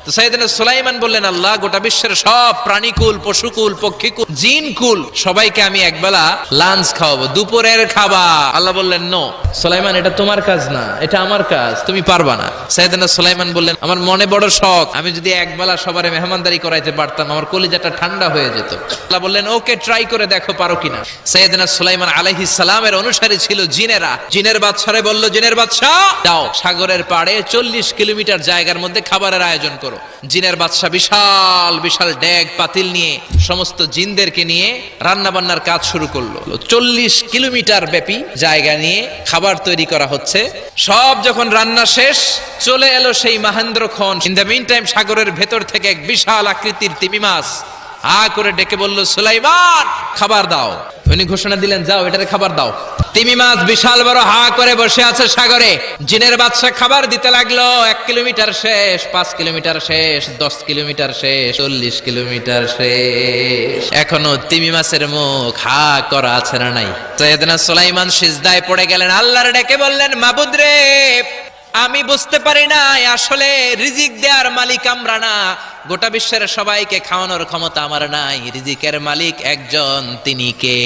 তো সাইয়েদনা সুলাইমান বললেন, আল্লাহ, গোটা বিশ্বের সব প্রাণীকুল, পশুকুল, পক্ষীকুল, জিনকুল সবাইকে আমি একবেলা লাঞ্চ খাওয়াবো, দুপুরের খাবার। আল্লাহ বললেন, নো সুলাইমান, এটা তোমার কাজ না, এটা আমার কাজ, তুমি পারবা না। সাইয়েদনা সুলাইমান বললেন, আমার মনে বড় শখ, আমি যদি একবেলা সবারে মেহমানদারি করাইতে পারতাম, আমার কলিজাটা ঠান্ডা হয়ে যেত। আল্লাহ বললেন, ওকে, ট্রাই করে দেখো পারো কিনা। সাইয়েদনা সুলাইমান আলাইহিস সালামের অনুসারী ছিল জিনেরা। জিনের বাদশারে বলল, জিনের বাদশা, দাও সাগরের পাড়ে 40 কিলোমিটার জায়গার মধ্যে খাবারের আয়োজন করো। জিনের বাদশা বিশাল বিশাল ডেগ পাতিল নিয়ে সমস্ত জিনদেরকে নিয়ে রান্না বান্নার কাজ শুরু করলো। 40 কিলোমিটার ব্যাপী জায়গা নিয়ে খাবার তৈরি করা হচ্ছে। সব যখন রান্না শেষ, চলে এলো সেই মহেন্দ্রক্ষণ। ইন দ্য মিন টাইম সাগরের ভেতর থেকে এক বিশাল আকৃতির তিমি মাছ হা করে ডেকে বলল, সুলাইমান, খাবার দাও। উনি ঘোষণা দিলেন, যাও এটারে খাবার দাও। তিমি মাছ বিশাল বড় হা করে বসে আছে সাগরে। জিনের বাদশা খাবার দিতে লাগলো। 1 কিলোমিটার শেষ, 5 কিলোমিটার শেষ, 10 কিলোমিটার শেষ, 40 কিলোমিটার শেষ, এখনো তিমি মাছের মুখ হা করা আছে না নাই? সাইয়েদনা সুলাইমান সিজদায় পড়ে গেলেন, আল্লাহর ডেকে বললেন, মাবুদ রে, আমি বুঝতে পারি না আসলে রিজিক দেওয়ার মালিক আমরা না, গোটা বিশ্বের সবাইকে খাওয়ানোর ক্ষমতা আমার নাই, রিজিকের মালিক একজন, তিনি কে?